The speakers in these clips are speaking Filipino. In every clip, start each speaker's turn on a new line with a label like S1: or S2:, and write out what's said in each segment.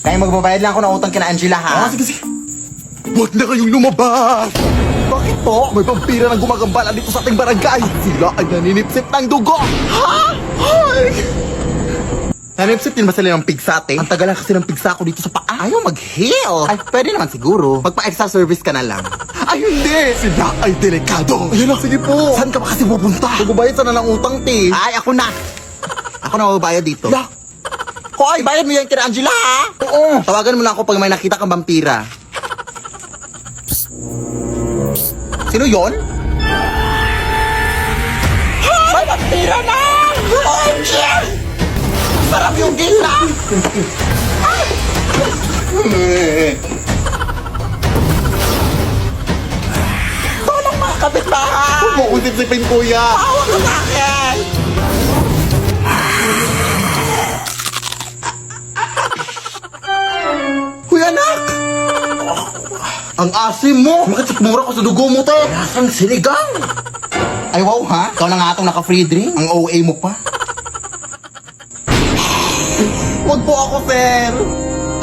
S1: Kaya magbabayad lang ako ng utang kina Angela, ha?
S2: Sige, sige. Huwag na kayong lumabas!
S1: Bakit po?
S2: May vampira ng gumagambala dito sa ating barangay! Sila ay naninipsip ng dugo! Ha? Ay!
S1: Nanipsip din ba sila ng pigsate? Ang tagal lang kasi ng pigsa ko dito sa paa. Ayaw mag-heal. Ay, pwede naman siguro. Magpa-extra service ka na lang.
S2: Ay, hindi! Sila ay delikado! Ayun lang, sige po!
S1: Saan ka ba kasi pupunta?
S2: Magbabayad sana ng utang, te!
S1: Ay, ako na. Ako na mababayad dito.
S2: La!
S1: Hoy, bayad mo yan kina Angela, ha?
S2: Oo!
S1: Tawagan mo lang ako pag may nakita kang vampira. Sino yon? May vampira na! OMG! Sarap yung gila! Tolong mga kapitbahay!
S2: Huwag mo akong sipsipin, kuya!
S1: Tawa ka sa akin! Kuya anak! Ang asim mo! Bakit sikmura ko sa dugo mo, te? Lasang sinigang! Ay wow ha? Ikaw na nga itong naka-free drink? Ang OA mo pa? Huwag po ako, sir!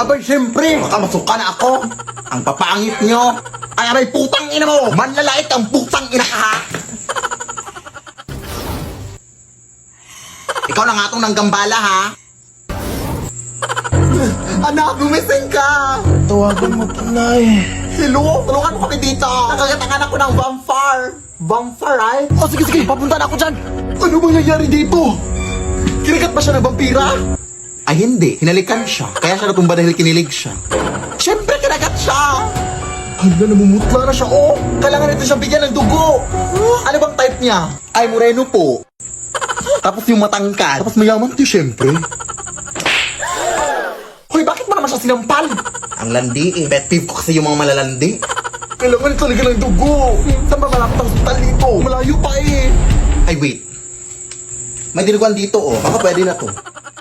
S1: Abay, siyempre! Baka masuka na ako! Ang papangit nyo! Ay, aray, putang ina mo! Manlalait ang putang ina ka, ha? Ikaw na nga itong nanggambala, ha? Anak, gumising ka!
S2: Tawagan mo po, Nay.
S1: Hello? Tulungan mo kami dito! Nakagatangan ako ng vampire! Vampire, ay?
S2: Oh, sige, sige! Papunta na ako dyan! Ano mangyayari dito? Kinagat ba siya ng vampira?
S1: Ay, hindi. Hinalikan siya. Kaya siya natumba dahil kinilig siya. Siyempre, kinagat siya!
S2: Hala, namumutla na siya, oh!
S1: Kailangan nito siyang bigyan ng dugo! Ano bang type niya? Ay, moreno po. Tapos yung matangkad.
S2: Tapos mayaman tayo, syempre.
S1: Hoy, bakit mo naman siya sinampal? Ang landi eh. Pet peeve ko kasi yung mga malalandi.
S2: Kailangan talaga ng dugo!
S1: Saan ba malapit ang hospital dito?
S2: Malayo pa eh!
S1: Ay, wait. May dinuguan dito, oh. Baka pwede na to.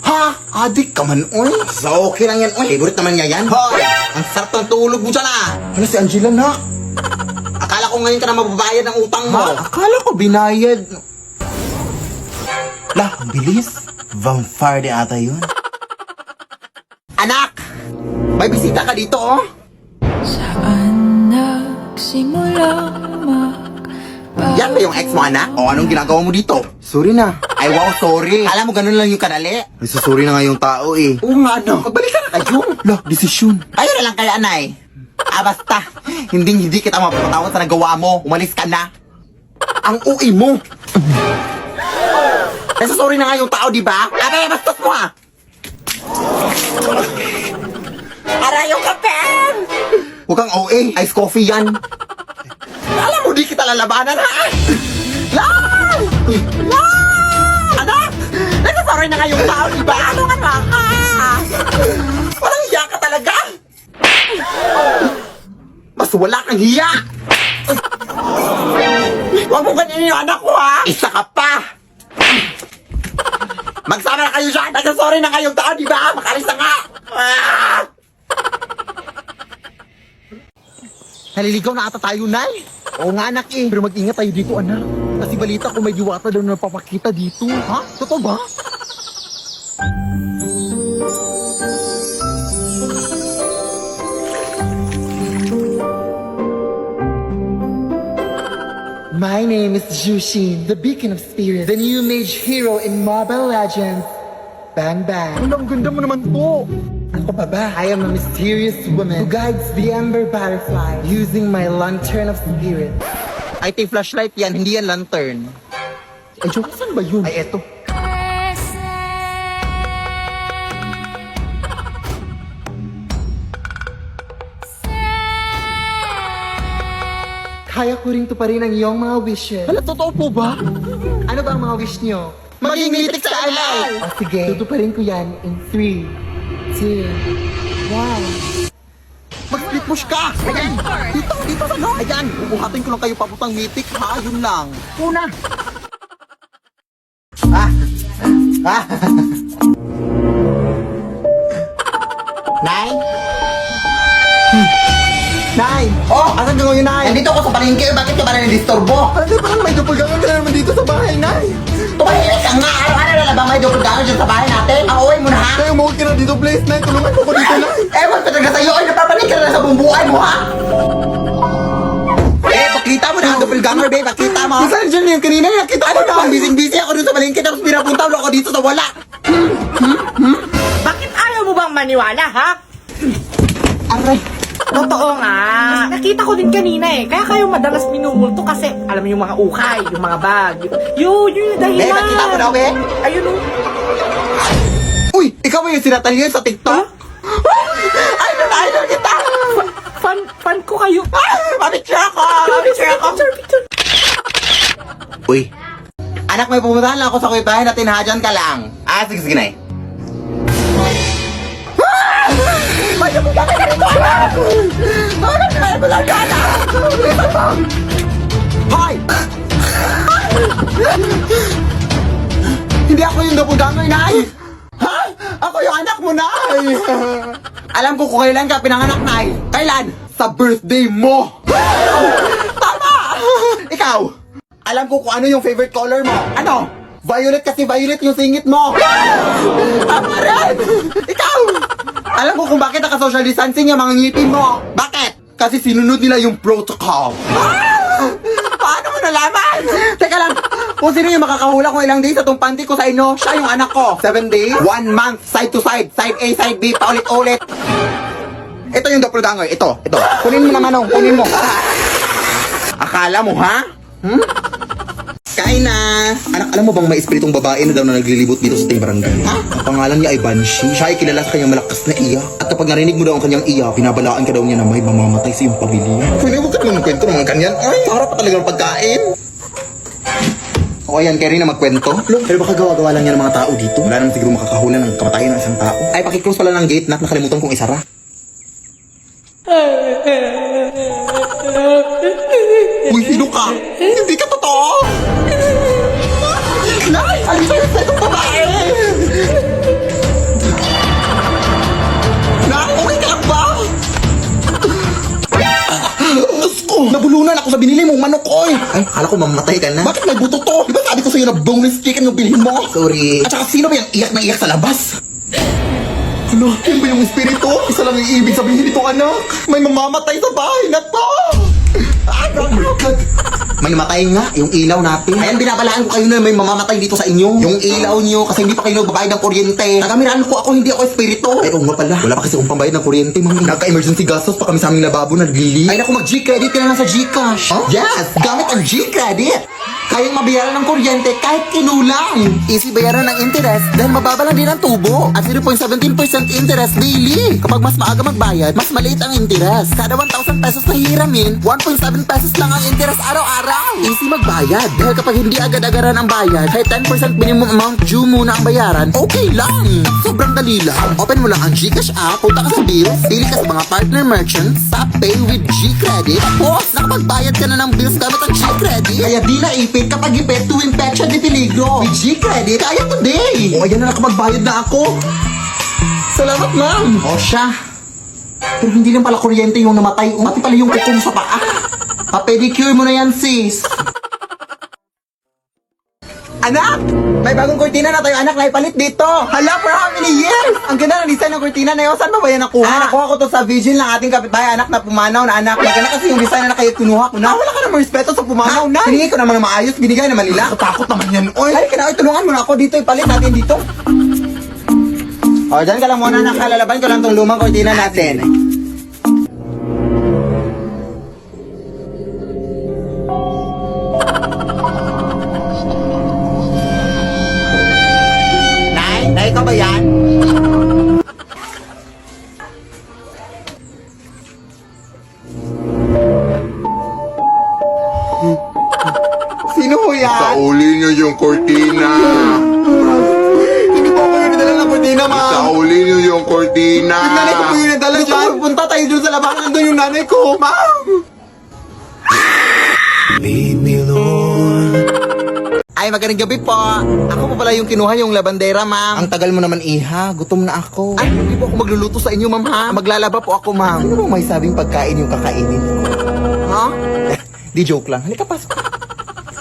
S1: Ha? Adik ka man, oy. So, okay lang yan, oy. Favorite naman niya yan. Hoy! Ang sarap ng tulog mo dyan, ah.
S2: Ano si Angela na?
S1: Akala ko ngayon ka na mababayad ng utang mo.
S2: Ha?
S1: Akala ko binayad. Lah, ang bilis. Vampire din ata yun. Anak! May bisita ka dito, oh.
S3: Saan nagsimula
S1: Yan ba yung ex mo, anak? O anong ginagawa mo dito?
S2: Sorry na.
S1: Ay, wow, sorry. Alam mo, ganun lang yung kadali.
S2: Ay, sorry na nga yung tao eh.
S1: Oo nga, no. Magbalik ka na kayo.
S2: Lah, desisyon.
S1: Kayo na lang kaya, anay. Basta. Hindi kita mapapatawad sa nagawa mo. Umalis ka na. Ang ui mo. Kasi sorry na nga yung tao, di ba? Abay, bastos mo, ah. Aray yung kape! Huwag kang OA. Ice coffee yan. Alam mo, di kita lalabanan, ha? Lan! Lan! Anak! Nagsasorry na nga yung tao, di ba? Ano nga ba ka? Walang hiya ka talaga! Mas wala kang hiya! Huwag mo ganyan yung anak ko, ha? Isa ka pa! Magsama na kayo siya! Nagsasorry na kayong tao, di ba? Makalis na nga! Ah! Naliligaw na ata tayo, Nay. Oo nga, anak eh.
S2: Pero mag-ingat tayo dito, anak. Kasi balita ko may diwata daw na napapakita dito.
S1: Ha? Totoo ba?
S4: My name is Jushin, the beacon of spirits, the new mage hero in Mobile Legends. Bang bang.
S2: Ang ganda mo naman po.
S4: Ako pa ba? I am a mysterious woman who guides the ember butterfly using my lantern of spirit.
S1: Ay, flashlight yan, hindi yan lantern.
S2: Ay, joke, saan ba yun?
S1: Ay, eto.
S4: Kaya ko rin tuparin ang iyong mga wishes.
S2: Hala, totoo po ba?
S4: Ano ba ang mga wish niyo?
S1: Maging mythic sa alay!
S4: O sige, tutuparin ko yan in 3, 2, 1.
S1: Mag-split push ka! Ayan! Dito sa no! Ayan! Bubuhatin ko lang kayo papuntang mythic, ha? Yun lang.
S4: Una!
S1: Nay? Nay! Oh! Asan ka ngayon, Nay? Nandito ako sa palengke. Bakit ka ba na-disturbo?
S2: Ano ba may doppelganger ka na naman dito sa bahay, Nay?
S1: Tumahimik ka nga! Araw-araw na lang ba may doppelganger dyan sa bahay natin? Ang uwi mo na, ha?
S2: Kaya umuwi ka na dito, please, Nay. Tulungan mo ko dito, Nay.
S1: wala.
S5: Bakit ayaw mo bang maniwala, ha?
S1: Aray.
S5: Totoo nga. Nakita ko din kanina eh. Kaya kayo madalas minumulto kasi alam mo yung mga ukay, yung mga bag. Yun yung dahilan.
S1: Nakita mo daw eh.
S5: Ayun o.
S1: Uy, ikaw ba yung sinatalyo sa TikTok? Idol kita!
S5: Fan ko kayo.
S1: Mapicture ako!
S5: Picture.
S1: Uy, anak, may pumuntahan lang ako sa kuya bahay na tinahadyan ka lang. Sige na eh. May pumunta ka rin ko, anak! May pumunta ka na! Hoy! Hindi ako yung doppelganger, Nay! Ha? Ako yung anak mo, Nay! Alam ko kung kailan ka pinanganak, Nay. Kailan? Sa birthday mo! Tama! Ikaw, alam ko kung ano yung favorite color mo. Ano? Violet, kasi violet yung singit mo. Tama rin! Ikaw! Alam ko kung bakit naka-social distancing yung mga ngipin mo. Bakit? Kasi sinunod nila yung protocol. Paano mo nalaman? Teka lang, kung sino yung makakahula kung ilang days sa tong panty ko sa inyo, siya yung anak ko. 7 days, 1 month, side to side, side A, side B, paulit-ulit. Ito yung doppelganger, ito. Kunin mo naman, oh, kunin mo. Akala mo, ha? Kain na! Anak, alam mo bang may espiritong babae na daw na naglilibot dito sa ating barangay? Ha? Ang pangalan niya ay Banshee. Siya ay kilala sa kanyang malakas na iyak. At kapag narinig mo daw ang kanyang iyak, pinabalaan ka daw niya na may mamamatay sa iyong pamilya. Pwede mo ka naman kwento ng kanyan? Ay, para pa talaga ng pagkain. O ayan, kaya rin na magkwento. Pero baka gawa-gawa lang yan ng mga tao dito. Wala naman siguro makakahula ng kamatayan ng isang tao. Ay, pakiclose pala ng gate, nakalimutan kong isara. Uy, sino ka? Hindi ka totoo! Nay! Alis sa'yo sa itong babae! Nay, okay ka lang ba? Diyos ko! Nabulunan ako sa binili mong manok, oy! Ay, akala ko mamatay ka na. Bakit may buto to? Diba sabi ko sa'yo na boneless chicken yung bilhin mo? Sorry. At saka sino ba yung iyak na iyak sa labas? Ano? Yan ba yung espiritu? Isa lang yung ibig sabihin nito, anak. May mamamatay sa bahay na to! Oh my God! May namatay nga, yung ilaw natin. Ayan, binabalaan ko kayo na may mamamatay dito sa inyo. Yung ilaw nyo, kasi hindi pa kayo nagbabayad ng kuryente. Nagamiraan ko ako, hindi ako espiritu. Ay, oo nga pala. Wala pa kasi akong pambayad ng kuryente, mami. Nagka-emergency gastos pa kami sa aming lababo na naglili. Ay, naku, mag-G-credit ka na lang sa Gcash. Huh? Yes! Gamit ang G-credit! Kayang mabayaran ng kuryente kahit kinulang. Easy bayaran ng interest dahil mababa lang din ang tubo. At 0.17% interest daily. Kapag mas maaga magbayad, mas maliit ang interest. Kada 1,000 pesos na hiramin, 1.7 pesos lang ang interest araw-araw. Easy magbayad dahil kapag hindi agad-agaran ang bayad, kahit 10% minimum amount due muna ang bayaran, okay lang. Sobrang dali lang. Open mo lang ang Gcash app, punta ka sa bills, pili ka sa mga partner merchants, tap pay with G-Credit. Tapos, nakapagbayad ka na ng bills gamit ang G-Credit. Kaya di naipit kapag ipet tuwing petsa di peligro. With G-Credit, kaya today. O, ayan na, nakapagbayad na ako. Salamat, ma'am. O, siya. Pero hindi lang pala kuryente yung namatay. Umati pala yung kukong sa paa. Pa-pedicure mo na yan, sis. Anak! May bagong kurtina na tayo, anak, na ipalit dito. Hala, for how many years? Ang ganda ng design ng kurtina na yun. Saan ba yan nakuha? Nakuha ko to sa vigil ng ating kapitbahay, anak, na pumanaw na anak. Maganda kasi yung design na kayo kinuha ko na. Wala ka namang respeto sa pumanaw na. Hiningi ko naman ng maayos, binigay naman nila. Takot naman yan, oy. Ay, kaya tulungan mo na ako dito, ipalit natin dito. O, dyan ka lang muna, anak. Lalaban ko lang tong lumang kurtina natin. Nay, ikaw ba yan? Sino ho yan?
S6: Sauli niyo yung kortina.
S1: Hindi po ako yung nadala ng kurtina, ma'am.
S6: Sauli niyo yung kortina.
S1: Yung nanay ko po yung nadala dyan. Punta tayo dun sa labanan. Nandun yung nanay ko, ma'am. Ay, magandang gabi po. Ako po pala yung kinuha yung labandera, ma'am. Ang tagal mo naman, iha. Gutom na ako. Ay, hindi po ako magluluto sa inyo, ma'am, ha? Maglalaba po ako, ma'am. Ano bang may sabing pagkain yung kakainin ko? Ha? Di joke lang. Halika, pasok.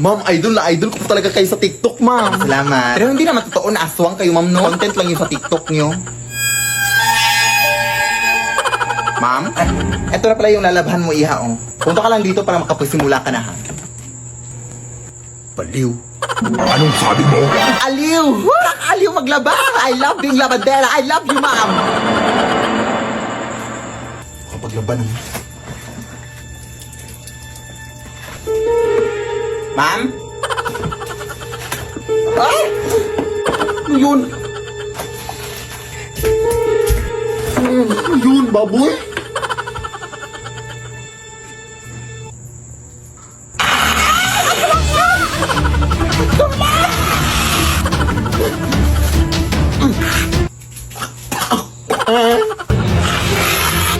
S1: Ma'am, idol na idol ko po talaga kayo sa TikTok, ma'am. Salamat. Pero hindi naman totoo na aswang kayo, ma'am, no? Content lang yung sa TikTok nyo. Ma'am? Eto na pala yung lalabahan mo, iha, oh. Punta ka lang dito para makapagsimula ka na, ha? Baliw.
S6: Anong sabi mo?
S1: Aliw! Aliw maglaba! I love being labadera! I love you, ma'am!
S2: Kapag laban mo.
S1: Ma'am? Ay! Ano yun? Ano yun, baboy?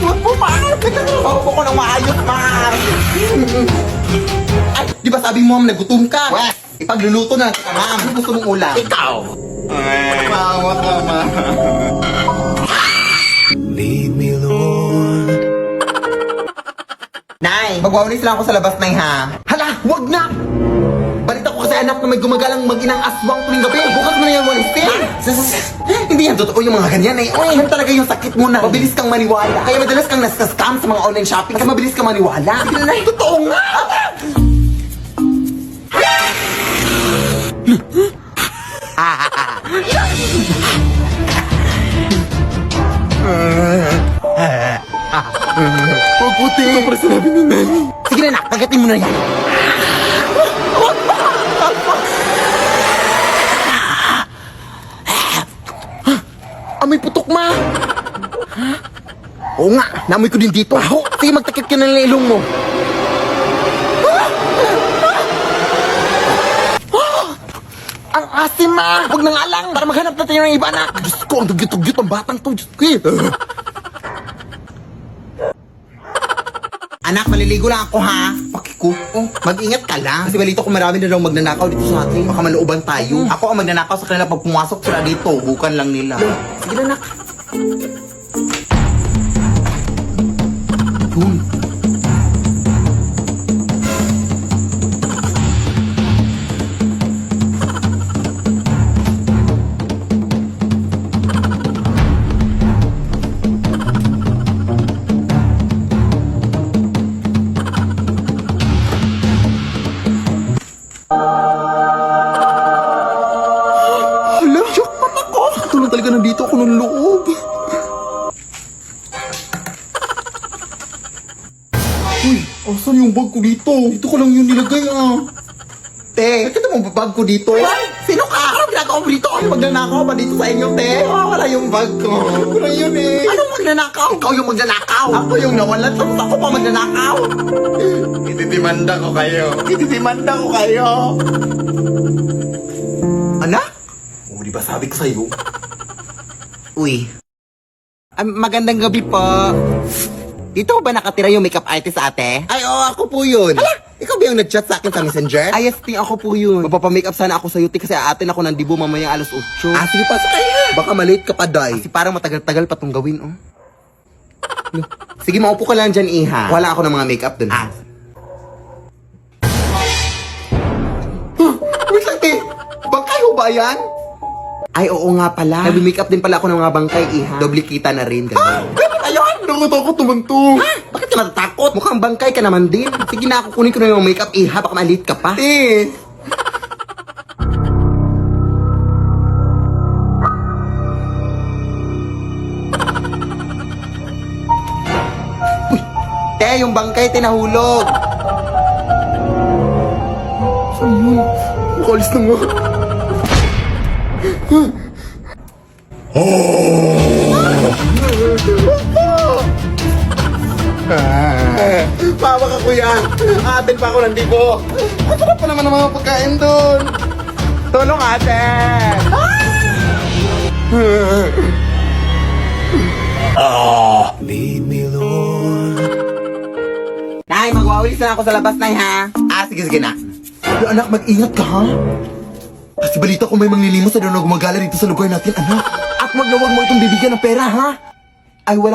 S1: Huwag mo, ma'am! Nagtatrabaho ko ng maayos, ma'am! Ay, di ba sabi mo, ma'am, nagutom ka? Wes, ipagluluto na kita, ma'am. Ano gusto mong ulam? Ikaw!
S2: Mawa ka, ma. Lead me, Lord.
S1: Nay, magwawalis lang ako sa labas, Nay, ha? Hala, wag na! Balita ko kasi anak na may gumagalang mag-inang aswang tuwing gabi. Bukas mo na yan walisin. Hindi yan totoo yung mga ganyan, eh. Uy, yan talaga yung sakit mo na. Mabilis kang maniwala. Kaya madalas kang nasa-scam sa mga online shopping. Kaya mabilis kang maniwala. Hindi na, totoo nga.
S2: Huwag puti. Ito para sinabi ni Nani.
S1: Sige na, nak. Kagatin mo na yan. Amoy putok, ma. Oo nga, naamoy ko din dito. Sige, magtakip ka na ng ilong mo. Ang asim, ma. Huwag nang alang para maghanap na tayo ng iba, anak.
S2: Diyos ko, ang dugyot-dugyot ang batang to. Diyos ko,
S1: Anak, maliligo lang ako, ha? Pakiko. Oh, mag-ingat ka lang. Kasi balito ko marami na daw magnanakaw dito sa atin. Baka malooban tayo. Ako ang magnanakaw sa kanila pag pumasok sila dito. Bukan lang nila. Sige na, anak. Yun.
S2: hala, jackpot ako. Tulong talaga nandito ako ng loob. Uy, asan yung bag ko dito? Dito ko lang yun nilagay, ah.
S1: Te, nakita mo ba bag ko dito? Sino ka? Anong ginagawa mo dito? Ay, magnanakaw ba dito sa inyo, te? Wala yung bag ko.
S2: Wala yun eh.
S1: Anong magnanakaw? Ikaw yung magnanakaw. Ako yung nawalan. Tapos ako pa magnanakaw.
S2: Itidimanda ko kayo. Itidimanda ko kayo.
S1: Anak?
S2: Oh, di ba sabi ko sa'yo?
S1: Uy. Magandang gabi po. Dito ba nakatira yung makeup artist, ate? Ay, oo, ako po yun. Hala, ikaw ba yung nag-chat sa akin sa messenger? Ay, yes, ting, ako po yun. Mapapamakeup sana ako sa'yo, ting, kasi aatin ako ng dibo mamaya alas 8. Ah, sige, pasok kayo. Baka malate ka pa, day. Kasi parang matagal-tagal pa tong gawin, oh. Sige, maupo ka lang dyan, iha. Wala ako ng mga makeup dun. Ah. Wait lang, te. Bangkay ho ba yan? Ay, oo nga pala. Nag-makeup din pala ako ng mga bangkay, iha. Doble kita na rin, ganun. Ganun ayun!
S2: Nakutakot naman to.
S1: Ha? Bakit ka natatakot? Mukhang bangkay ka naman din. Sige na, kukunin ko na yung makeup, iha. Baka malit ka pa.
S2: Eh.
S1: Te, yung bangkay, tinahulog.
S2: Saan yun? Makalis na nga.
S1: Bawa ka, kuya. Atin pa ako ng dibo.
S2: Ang sarap pa naman ng mga pagkain doon.
S1: Tulong, ate.
S2: Lead me, Lord.
S1: Nay, magwawalis na ako sa labas, Nay, ha? Ah, sige, sige na.
S2: Pero anak, mag-ingat ka, ha? Kasi balita ko may manglilimos na doon na gumagala dito sa lugar natin, anak.
S1: At wag na wag mo itong bibigyan ng pera, ha? Ay, wala